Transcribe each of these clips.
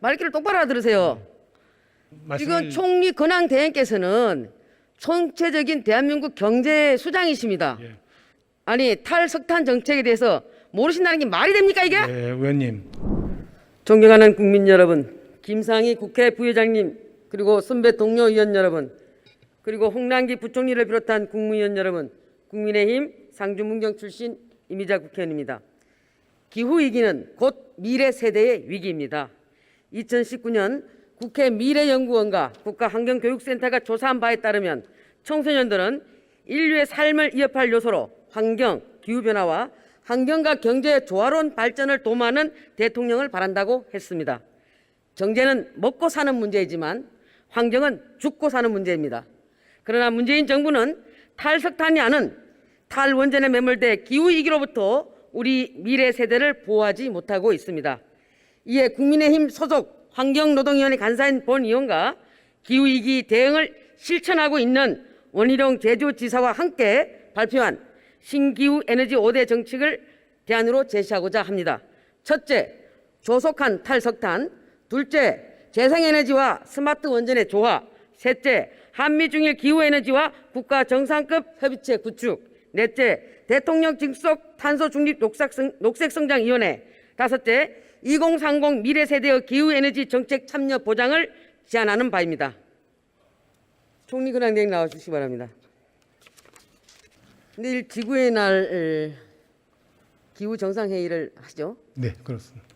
말귀를 똑바로 알아들으세요. 지금 총리 권한 대행께서는 총체적인 대한민국 경제 수장이십니다. 예. 아니 탈석탄 정책에 대해서 모르신다는 게 말이 됩니까 이게? 네, 의원님. 존경하는 국민 여러분, 김상희 국회 부회장님, 그리고 선배 동료 의원 여러분, 그리고 홍남기 부총리를 비롯한 국무위원 여러분, 국민의힘 상주문경 출신 이미자 국회의원입니다. 기후위기는 곧 미래 세대의 위기입니다. 2019년 국회 미래연구원과 국가환경교육센터가 조사한 바에 따르면 청소년들은 인류의 삶을 위협할 요소로 환경, 기후변화와 환경과 경제의 조화로운 발전을 도모하는 대통령을 바란다고 했습니다. 경제는 먹고 사는 문제이지만 환경은 죽고 사는 문제입니다. 그러나 문재인 정부는 탈석탄이 아닌 탈원전에 매몰돼 기후위기로부터 우리 미래 세대를 보호하지 못하고 있습니다. 이에 국민의힘 소속 환경노동위원회 간사인 본 의원과 기후위기 대응을 실천하고 있는 원희룡 제주지사와 함께 발표한 신기후 에너지 5대 정책을 대안으로 제시하고자 합니다. 첫째, 조속한 탈석탄. 둘째, 재생에너지와 스마트 원전의 조화. 셋째, 한미중일 기후에너지와 국가 정상급 협의체 구축. 넷째, 대통령 직속 탄소 중립 녹색성장위원회. 다섯째, 2030 미래세대의 기후에너지 정책 참여 보장을 제안하는 바입니다. 총리 권한대행 나와주시기 바랍니다. 내일 지구의 날 기후 정상회의를 하시죠? 네, 그렇습니다.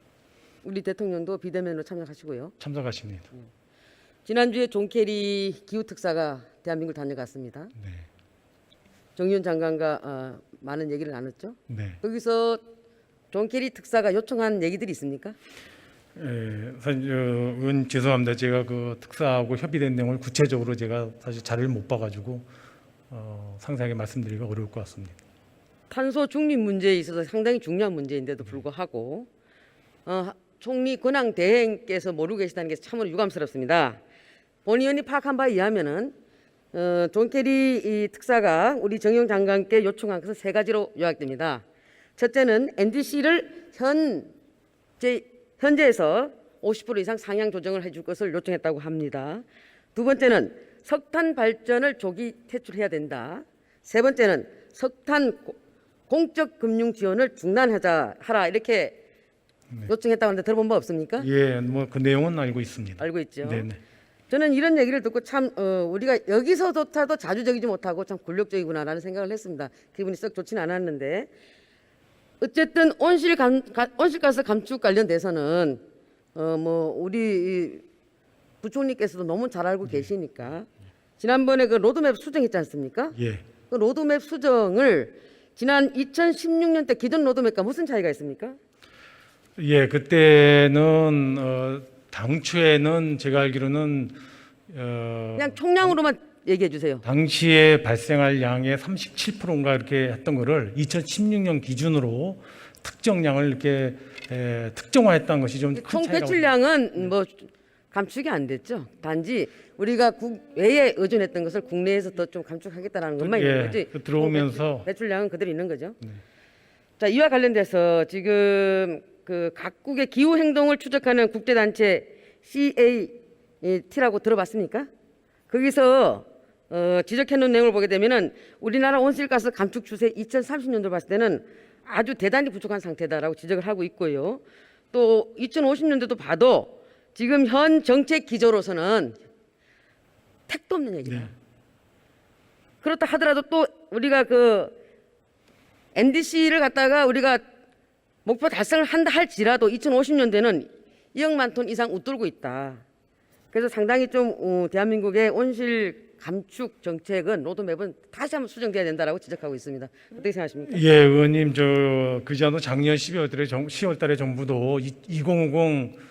우리 대통령도 비대면으로 참석하시고요. 참석하십니다. 지난주에 존 케리 기후 특사가 대한민국을 다녀갔습니다. 네. 정의원 장관과 많은 얘기를 나눴죠. 네. 거기서 존 케리 특사가 요청한 얘기들이 있습니까? 사실 의원 죄송합니다. 제가 그 특사하고 협의된 내용을 구체적으로 제가 사실 자료를 못 봐가지고 상세하게 말씀드리기가 어려울 것 같습니다. 탄소 중립 문제에 있어서 상당히 중요한 문제인데도 불구하고 총리 권한 대행께서 모르고 계시다는 게 참으로 유감스럽습니다. 본 의원이 파악한 바에 의하면은 존 케리 이 특사가 우리 정용 장관께 요청한 것은 세 가지로 요약됩니다. 첫째는 NDC를 현재에서 50% 이상 상향 조정을 해줄 것을 요청했다고 합니다. 두 번째는 석탄 발전을 조기 퇴출해야 된다. 세 번째는 석탄 공적 금융 지원을 하라 이렇게 요청했다고 하는데 들어본 바 없습니까? 예, 뭐 그 내용은 알고 있습니다. 알고 있죠. 네네. 저는 이런 얘기를 듣고 참 우리가 여기서조차도 자주적이지 못하고 참 굴욕적이구나라는 생각을 했습니다. 기분이 썩 좋지는 않았는데 어쨌든 온실가스 감축 관련돼서는 뭐 우리 부총리께서도 너무 잘 알고 계시니까 지난번에 그 로드맵 수정했지 않습니까? 예. 그 로드맵 수정을 지난 2016년 때 기존 로드맵과 무슨 차이가 있습니까? 예, 그때는 당초에는 제가 알기로는 그냥 총량으로만 얘기해 주세요. 당시에 발생할 양의 37%인가 이렇게 했던 거를 2016년 기준으로 특정량을 이렇게 특정화했다는 것이 좀 큰 총 차이라고. 배출량은 뭐 감축이 안 됐죠. 단지 우리가 국외에 의존했던 것을 국내에서 더 좀 감축하겠다는 것만 있는 거지. 그 들어오면서 배출량은 그대로 있는 거죠. 자, 이와 관련돼서 지금 그 각국의 기후 행동을 추적하는 국제 단체 CAT라고 들어봤습니까? 거기서 지적해 놓은 내용을 보게 되면은 우리나라 온실가스 감축 추세 2030년도 봤을 때는 아주 대단히 부족한 상태다라고 지적을 하고 있고요. 또 2050년도도 봐도 지금 현 정책 기조로서는 택도 없는 얘기다. 네. 그렇다 하더라도 또 우리가 그 NDC를 갖다가 우리가 목표 달성을 한다 할지라도 2050년대는 2억만 톤 이상 웃돌고 있다. 그래서 상당히 좀 대한민국의 온실 감축 정책은 로드맵은 다시 한번 수정돼야 된다라고 지적하고 있습니다. 어떻게 생각하십니까? 예, 의원님 그전에 작년 12월 달에 정부도 2050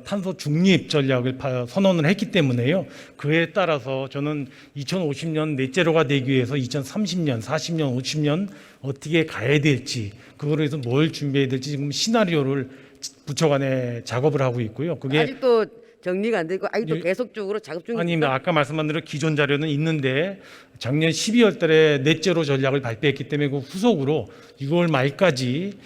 탄소 중립 전략을 선언을 했기 때문에요. 그에 따라서 저는 2050년 넷제로가 되기 위해서 2030년, 40년, 50년 어떻게 가야 될지 그거로 해서 뭘 준비해야 될지 지금 시나리오를 부처간에 작업을 하고 있고요. 그게 아직도 정리가 안 되고 아직도 계속적으로 작업 중입니다. 아닙니다. 아까 말씀한 대로 기존 자료는 있는데 작년 12월 달에 넷제로 전략을 발표했기 때문에 그 후속으로 6월 말까지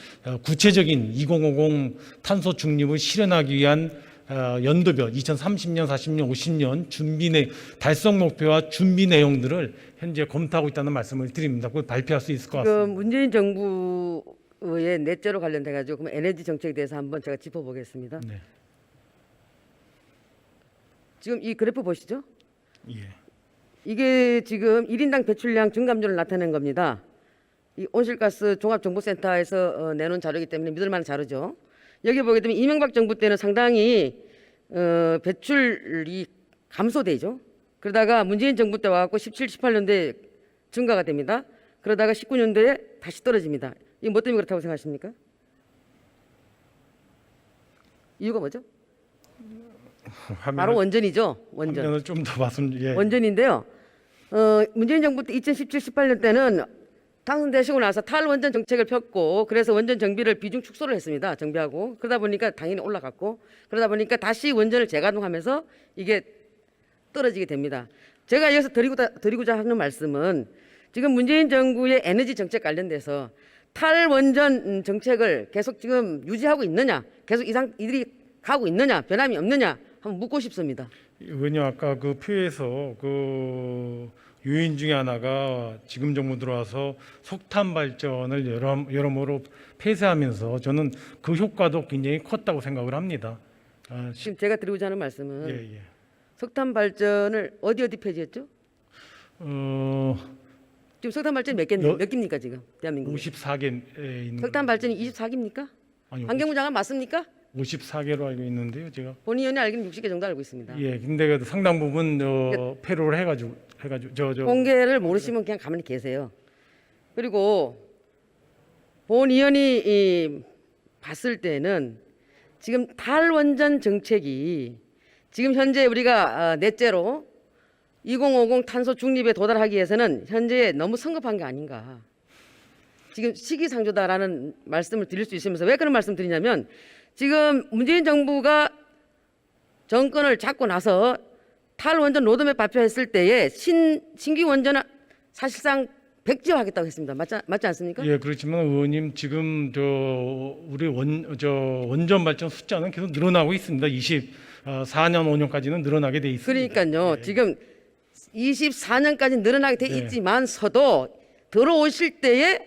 구체적인 2050 탄소 중립을 실현하기 위한 연도별 2030년, 40년, 50년 달성 목표와 준비 내용들을 현재 검토하고 있다는 말씀을 드립니다. 그걸 발표할 수 있을 것 같습니다. 문재인 정부의 넷째로 관련돼 가지고 그럼 에너지 정책에 대해서 한번 제가 짚어보겠습니다. 네. 지금 이 그래프 보시죠? 예. 이게 지금 1인당 배출량 증감률을 나타낸 겁니다. 이 온실가스 종합정보센터에서 내놓은 자료이기 때문에 믿을 만한 자료죠. 여기 보게 되면 이명박 정부 때는 상당히 배출이 감소되죠. 그러다가 문재인 정부 때 와갖고 17, 18년도에 증가가 됩니다. 그러다가 19년도에 다시 떨어집니다. 이게 뭐 때문에 그렇다고 생각하십니까? 이유가 뭐죠? 바로 원전이죠. 원전. 화면을 좀 더 말씀. 예. 원전인데요. 문재인 정부 때 2017, 18년 때는 당선되시고 나서 탈원전 정책을 폈고 그래서 원전 정비를 비중 축소를 했습니다. 정비하고 그러다 보니까 당연히 올라갔고 그러다 보니까 다시 원전을 재가동하면서 이게 떨어지게 됩니다. 제가 여기서 드리고자 하는 말씀은 지금 문재인 정부의 에너지 정책 관련돼서 탈원전 정책을 계속 지금 유지하고 있느냐, 계속 이들이 가고 있느냐, 변함이 없느냐 한번 묻고 싶습니다. 의원님 아까 그 표에서 그 요인 중에 하나가 지금 정부 들어와서 석탄 발전을 여러모로 폐쇄하면서 저는 그 효과도 굉장히 컸다고 생각을 합니다. 지금 제가 드리고자 하는 말씀은 예. 석탄 발전을 어디 폐지했죠? 지금 석탄 발전이 몇 개입니까 지금 대한민국? 54개에 있는. 석탄 발전이 24개입니까? 아니, 환경부 장관 맞습니까? 54개로 알고 있는데요, 제가. 본 의원이 알기는 60개 정도 알고 있습니다. 예, 근데 그래도 상당 부분 폐로를 해가지고 공개를 모르시면 그냥 가만히 계세요. 그리고 본 의원이 봤을 때는 지금 탈원전 정책이 지금 현재 우리가 넷째로 2050 탄소 중립에 도달하기 위해서는 현재 너무 성급한 게 아닌가. 지금 시기상조다라는 말씀을 드릴 수 있으면서 왜 그런 말씀 드리냐면 지금 문재인 정부가 정권을 잡고 나서 탈원전 로드맵 발표했을 때에 신규 원전은 사실상 백지화하겠다고 했습니다. 맞지 않습니까? 예, 그렇지만 의원님 지금 우리 원전 발전 숫자는 계속 늘어나고 있습니다. 24년 5년까지는 늘어나게 돼 있습니다. 그러니까요. 예. 지금 24년까지 늘어나게 돼 네. 있지만서도 들어오실 때에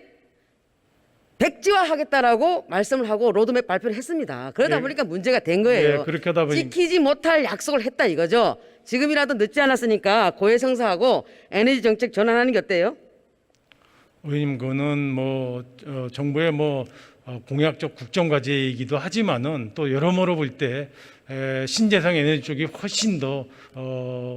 백지화하겠다라고 말씀을 하고 로드맵 발표를 했습니다. 그러다 예. 보니까 문제가 된 거예요. 예, 그렇게 하다 보니 지키지 못할 약속을 했다 이거죠. 지금이라도 늦지 않았으니까 고해성사하고 에너지 정책 전환하는 게 어때요? 의원님 그거는 정부의 공약적 국정 과제이기도 하지만은 또 여러모로 볼 때 신재생 에너지 쪽이 훨씬 더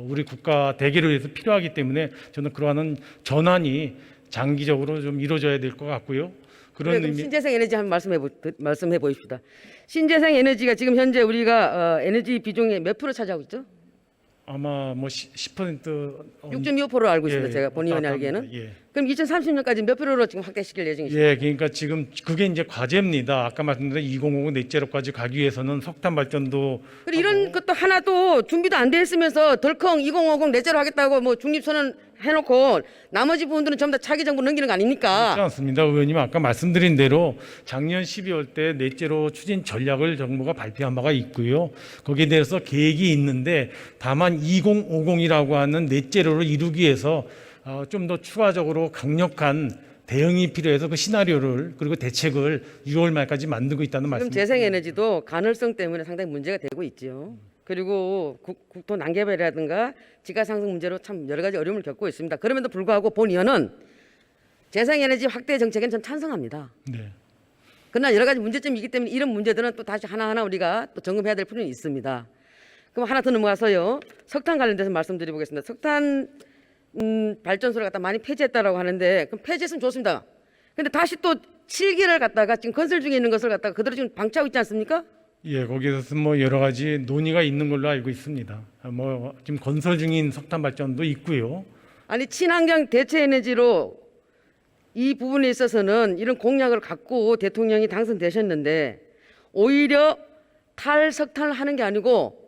우리 국가 대계를 위해서 필요하기 때문에 저는 그러한 전환이 장기적으로 좀 이루어져야 될 것 같고요. 그런 그럼 신재생 에너지 한번 말씀해 보십시다. 신재생 에너지가 지금 현재 우리가 에너지 비중의 몇 프로 차지하고 있죠? 아마 10% 6.25%를 알고 있습니다. 제가 본 의원이 알기에는. 예. 그럼 2030년까지 몇 프로로 지금 확대시킬 예정이십니까? 예, 그러니까 지금 그게 이제 과제입니다. 아까 말씀드린 2050 넷제로까지 가기 위해서는 석탄 발전도 그리고 이런 것도 하나도 준비도 안 돼 있으면서 덜컹 2050 넷제로 하겠다고 중립선언 해놓고 나머지 부분들은 전부 다 차기 정부 넘기는 거 아닙니까? 그렇지 않습니다. 의원님 아까 말씀드린 대로 작년 12월 때 넷제로 추진 전략을 정부가 발표한 바가 있고요. 거기에 대해서 계획이 있는데 다만 2050이라고 하는 넷제로를 이루기 위해서 좀 더 추가적으로 강력한 대응이 필요해서 그 시나리오를 그리고 대책을 6월 말까지 만들고 있다는 지금 말씀입니다. 재생에너지도 가능성 때문에 상당히 문제가 되고 있죠. 그리고 국토 난개발이라든가 지가상승 문제로 참 여러 가지 어려움을 겪고 있습니다. 그럼에도 불구하고 본 의원은 재생에너지 확대 정책에는 전 찬성합니다. 네. 그러나 여러 가지 문제점이 있기 때문에 이런 문제들은 또 다시 하나하나 우리가 또 점검해야 될 필요는 있습니다. 그럼 하나 더 넘어가서요. 석탄 관련돼서 말씀드려보겠습니다. 석탄 발전소를 갖다 많이 폐지했다라고 하는데 그럼 폐지했으면 좋습니다. 근데 다시 또 7기를 갖다가 지금 건설 중에 있는 것을 갖다가 그대로 지금 방치하고 있지 않습니까? 예, 거기에서 여러 가지 논의가 있는 걸로 알고 있습니다. 지금 건설 중인 석탄 발전도 있고요. 아니 친환경 대체 에너지로 이 부분에 있어서는 이런 공약을 갖고 대통령이 당선되셨는데 오히려 탈석탄을 하는 게 아니고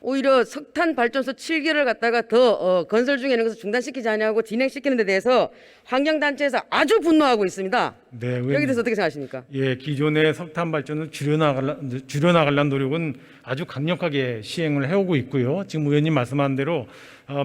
오히려 석탄 발전소 7기를 갖다가 더 건설 중에 있는 것을 중단시키지 않냐고 진행시키는 데 대해서 환경단체에서 아주 분노하고 있습니다. 네, 의원님. 여기 대해서 어떻게 생각하십니까? 예, 기존의 석탄 발전을 줄여나가려는 노력은 아주 강력하게 시행을 해오고 있고요. 지금 의원님 말씀한 대로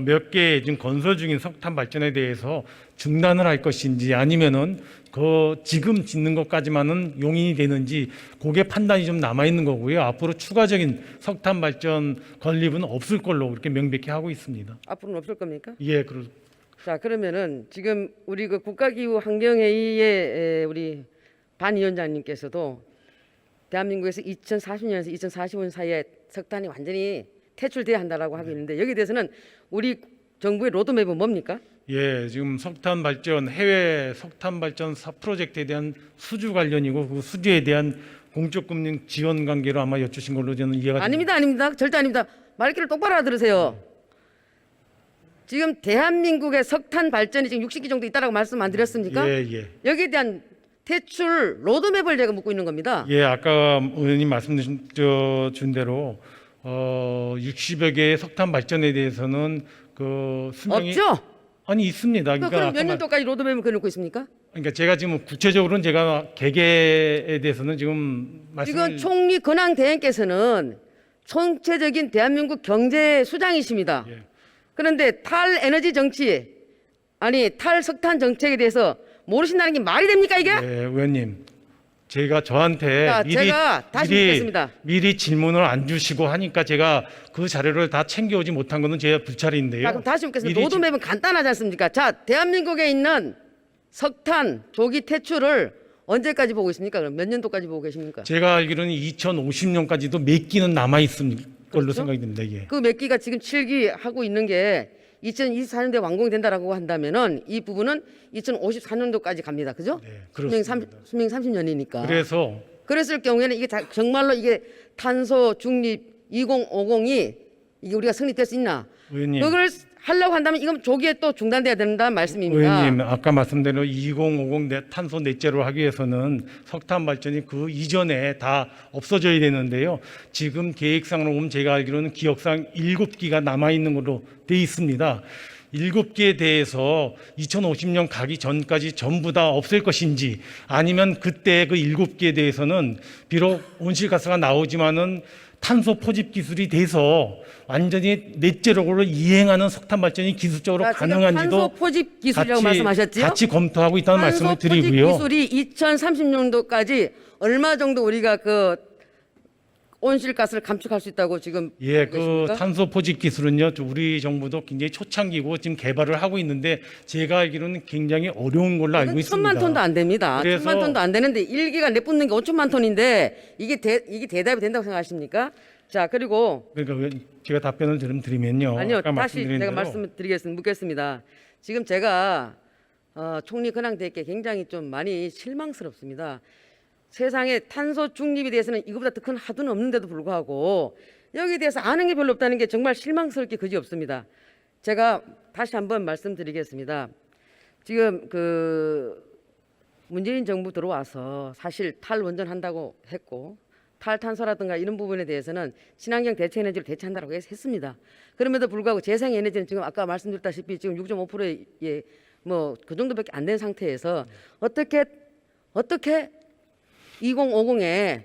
몇 개 지금 건설 중인 석탄 발전에 대해서 중단을 할 것인지 아니면은 그 지금 짓는 것까지만은 용인이 되는지 그게 판단이 좀 남아 있는 거고요. 앞으로 추가적인 석탄 발전 건립은 없을 걸로 그렇게 명백히 하고 있습니다. 앞으로는 없을 겁니까? 예, 자, 그러면은 지금 우리 그 국가기후 환경회의의 우리 반 위원장님께서도 대한민국에서 2040년에서 2045년 사이에 석탄이 완전히 퇴출돼야 한다라고 하고 있는데 여기에 대해서는 우리 정부의 로드맵은 뭡니까? 예, 지금 석탄 발전 해외 석탄 발전 프로젝트에 대한 수주 관련이고 그 수주에 대한 공적 금융 지원 관계로 아마 여쭈신 걸로 저는 이해가 아닙니다, 아닙니다, 절대 아닙니다. 말귀를 똑바로 알아들으세요. 지금 대한민국의 석탄 발전이 지금 60기 정도 있다라고 말씀 안 드렸습니까? 예. 여기에 대한 퇴출 로드맵을 제가 묻고 있는 겁니다. 예, 아까 의원님 말씀주신 준 대로 60여 개의 석탄 발전에 대해서는 그 수명이 없죠? 아니 있습니다. 그럼 몇 년도까지 로드맵을 그려놓고 있습니까? 그러니까 제가 지금 구체적으로는 제가 개개에 대해서는 지금 지금 총리 근황 대행께서는 총체적인 대한민국 경제 수장이십니다. 예. 그런데 탈에너지 정치 아니 탈석탄 정책에 대해서 모르신다는 게 말이 됩니까 이게? 네, 의원님. 제가 저한테 자, 제가 다시 묻겠습니다. 미리 질문을 안 주시고 하니까 제가 그 자료를 다 챙겨오지 못한 것은 제 불찰인데요. 자, 그럼 다시 묻겠습니다. 미리 로드맵은 간단하지 않습니까? 자, 대한민국에 있는 석탄 조기 퇴출을 언제까지 보고 있습니까? 그럼 몇 년도까지 보고 계십니까? 제가 알기로는 2050년까지도 몇 기는 남아 있을 걸로 그렇죠? 생각이 듭니다. 예. 그 몇 기가 지금 7기 하고 있는 게 2024년도에 완공이 된다라고 한다면은 이 부분은 2054년도까지 갑니다. 그죠? 네, 그렇습니다. 수명 30년이니까. 그래서 그랬을 경우에는 이게 정말로 이게 탄소 중립 2050이 이게 우리가 성립될 수 있나? 의원님. 그걸 하려고 한다면 이건 조기에 또 중단돼야 된다는 말씀입니다. 의원님 아까 말씀대로 2050 탄소 넷제로 하기 위해서는 석탄 발전이 그 이전에 다 없어져야 되는데요. 지금 계획상으로 보면 제가 알기로는 기억상 7기가 남아 있는 걸로 돼 있습니다. 7기에 대해서 2050년 가기 전까지 전부 다 없앨 것인지 아니면 그때 그 7기에 대해서는 비록 온실가스가 나오지만은 탄소 포집 기술이 돼서 완전히 넷제로로 이행하는 석탄 발전이 기술적으로 자, 지금 가능한지도 탄소 포집 기술이라고 말씀하셨죠? 같이 검토하고 있다는 말씀을 드리고요. 탄소 포집 기술이 2030년도까지 얼마 정도 우리가 그 온실가스를 감축할 수 있다고 지금 예, 보고 그 계십니까? 탄소 포집 기술은요, 우리 정부도 굉장히 초창기고 지금 개발을 하고 있는데 제가 알기로는 굉장히 어려운 걸로 알고 있습니다. 1,000만 톤도 안 됩니다. 그래서 1,000만 톤도 안 되는데 1기가 내뿜는 게 5천만 톤인데 이게 대답이 된다고 생각하십니까? 자, 그리고 그러니까 제가 답변을 드리면요. 아니요, 아까 다시 말씀드린 제가 대로 묻겠습니다. 지금 제가 총리 근황대께 굉장히 좀 많이 실망스럽습니다. 세상에 탄소 중립에 대해서는 이거보다 더 큰 하도는 없는데도 불구하고 여기에 대해서 아는 게 별로 없다는 게 정말 실망스럽게 그지 없습니다. 제가 다시 한번 말씀드리겠습니다. 지금 그 문재인 정부 들어와서 사실 탈원전한다고 했고 탈탄소라든가 이런 부분에 대해서는 친환경 대체 에너지를 대체한다고 했습니다. 그럼에도 불구하고 재생에너지는 지금 아까 말씀드렸다시피 지금 6.5%의 뭐 그 정도밖에 안 된 상태에서 어떻게 2050에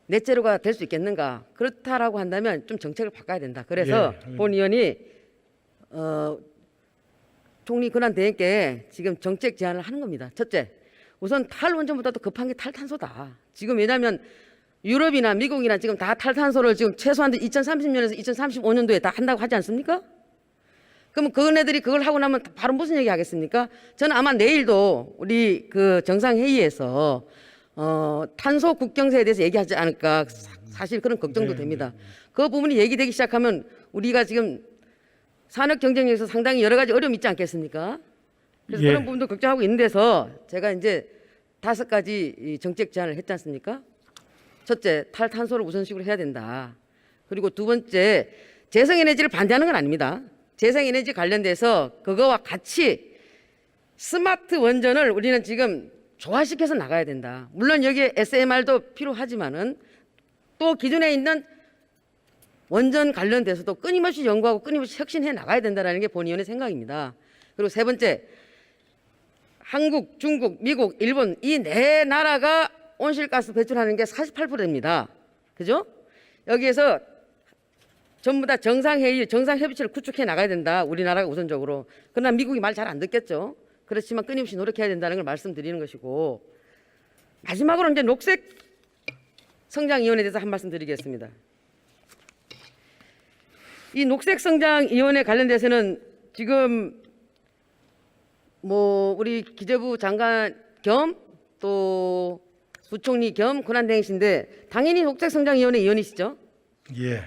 넷제로가 될 수 있겠는가? 그렇다라고 한다면 좀 정책을 바꿔야 된다. 그래서 예. 본 의원이 총리 권한 대행께 지금 정책 제안을 하는 겁니다. 첫째, 우선 탈원전보다도 급한 게 탈탄소다. 지금 왜냐하면 유럽이나 미국이나 지금 다 탈탄소를 지금 최소한 2030년에서 2035년도에 다 한다고 하지 않습니까? 그럼 그네들이 그걸 하고 나면 바로 무슨 얘기 하겠습니까? 저는 아마 내일도 우리 그 정상회의에서 탄소 국경세에 대해서 얘기하지 않을까 사실 그런 걱정도 됩니다. 그 부분이 얘기되기 시작하면 우리가 지금 산업 경쟁력에서 상당히 여러 가지 어려움이 있지 않겠습니까? 그래서 예. 그런 부분도 걱정하고 있는 데서 제가 이제 5가지 이 정책 제안을 했지 않습니까? 첫째, 탈탄소를 우선식으로 해야 된다. 그리고 두 번째, 재생에너지를 반대하는 건 아닙니다. 재생에너지 관련돼서 그거와 같이 스마트 원전을 우리는 지금 조화시켜서 나가야 된다. 물론 여기에 SMR도 필요하지만은 또 기존에 있는 원전 관련돼서도 끊임없이 연구하고 끊임없이 혁신해 나가야 된다는 게 본 의원의 생각입니다. 그리고 세 번째, 한국, 중국, 미국, 일본 이 네 나라가 온실가스 배출하는 게 48%입니다. 그죠? 여기에서 전부 다 정상회의, 정상협의체를 구축해 나가야 된다. 우리나라가 우선적으로. 그러나 미국이 말 잘 안 듣겠죠. 그렇지만 끊임없이 노력해야 된다는 걸 말씀드리는 것이고, 마지막으로 이제 녹색 성장위원회에 대해서 한 말씀 드리겠습니다. 이 녹색 성장위원회 관련돼서는 지금 뭐 우리 기재부 장관 겸 또 부총리 겸 권한대행신데 당연히 녹색 성장위원회 위원이시죠. 예.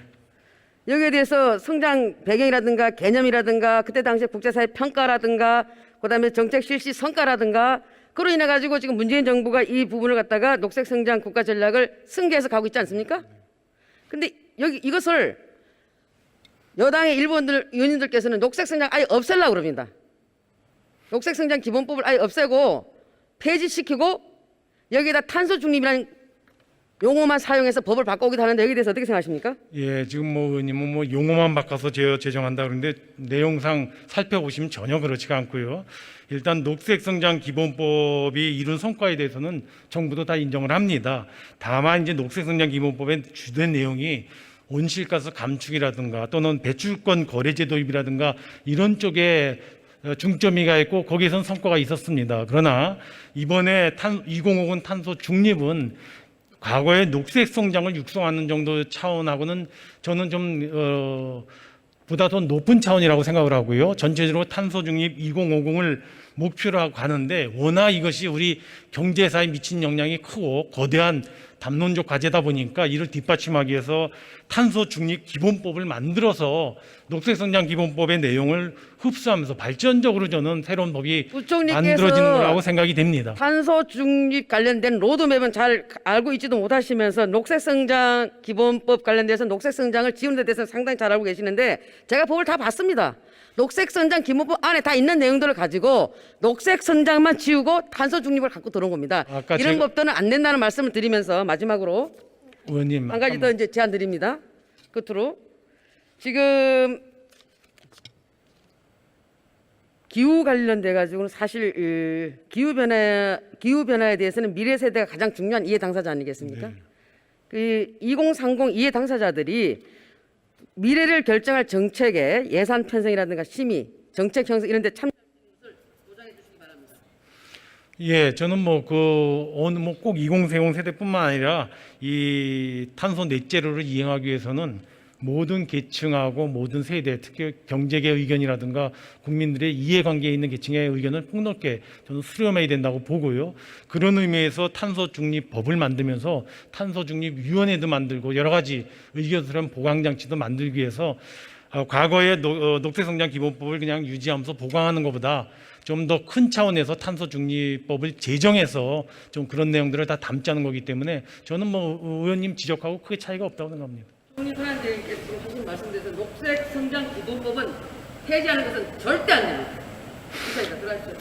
여기에 대해서 성장 배경이라든가 개념이라든가 그때 당시에 국제사회 평가라든가 그다음에 정책 실시 성과라든가 그로 인해 가지고 지금 문재인 정부가 이 부분을 갖다가 녹색 성장 국가 전략을 승계해서 가고 있지 않습니까? 근데 여기 이것을 여당의 일부 의원님들께서는 녹색 성장 아예 없애려고 그럽니다. 녹색 성장 기본법을 아예 없애고 폐지시키고 여기에다 탄소 중립이라는 용어만 사용해서 법을 바꿔오기도 하는데 여기에 대해서 어떻게 생각하십니까? 예, 지금 뭐 의원님은 뭐 용어만 바꿔서 제정한다 그러는데 내용상 살펴보시면 전혀 그렇지가 않고요. 일단 녹색성장 기본법이 이룬 성과에 대해서는 정부도 다 인정을 합니다. 다만 이제 녹색성장 기본법의 주된 내용이 온실가스 감축이라든가 또는 배출권 거래제 도입이라든가 이런 쪽에 중점이 가 있고 거기에선 성과가 있었습니다. 그러나 이번에 2050 탄소 중립은 과거의 녹색 성장을 육성하는 정도 차원하고는 저는 좀 보다 더 높은 차원이라고 생각을 하고요. 전체적으로 탄소 중립 2050을 목표로 하고 가는데 워낙 이것이 우리 경제사에 미친 영향이 크고 거대한 담론적 과제다 보니까 이를 뒷받침하기 위해서 탄소 중립 기본법을 만들어서 녹색성장 기본법의 내용을 흡수하면서 발전적으로 저는 새로운 법이 만들어지는 거라고 생각이 됩니다. 탄소 중립 관련된 로드맵은 잘 알고 있지도 못하시면서 녹색성장 기본법 관련돼서 녹색성장을 지우는 데 대해서 상당히 잘 알고 계시는데 제가 법을 다 봤습니다. 녹색성장 기본법 안에 다 있는 내용들을 가지고 녹색성장만 지우고 탄소 중립을 갖고 들어온 겁니다. 이런 법들은 안 된다는 말씀을 드리면서 마지막으로 의원님 한 가지 더 이제 제안 드립니다. 끝으로 지금 기후 관련돼 가지고는 사실 기후 변화에 대해서는 미래 세대가 가장 중요한 이해 당사자 아니겠습니까? 네. 그 2030 이해 당사자들이 미래를 결정할 정책에 예산 편성이라든가 심의, 정책 형성 이런 데 참여할 것을 보장해 주시기 바랍니다. 예, 저는 꼭 2030 세대뿐만 아니라 이 탄소 넷제로를 이행하기 위해서는 모든 계층하고 모든 세대, 특히 경제계 의견이라든가 국민들의 이해관계에 있는 계층의 의견을 폭넓게 저는 수렴해야 된다고 보고요. 그런 의미에서 탄소 중립 법을 만들면서 탄소 중립 위원회도 만들고 여러 가지 의견 수렴 보강 장치도 만들기 위해서 과거의 녹색성장 기본법을 그냥 유지하면서 보강하는 것보다 좀 더 큰 차원에서 탄소 중립법을 제정해서 좀 그런 내용들을 다 담자는 거기 때문에 저는 뭐 의원님 지적하고 크게 차이가 없다고 생각합니다. 총리 권한대행께서 지금 하신 말씀대로 녹색 성장 기본법은 폐지하는 것은 절대 안 됩니다. 이사입니다. 들어가십시오.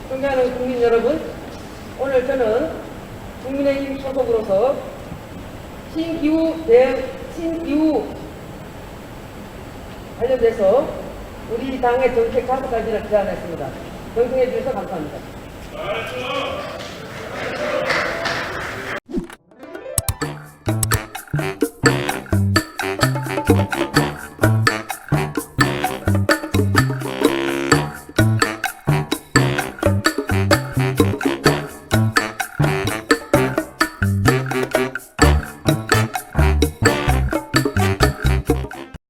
존경하는 국민 여러분, 오늘 저는 국민의힘 소속으로서 신기후 관련돼서 우리 당의 정책 5가지를 제안했습니다. 경청해 주셔서 감사합니다.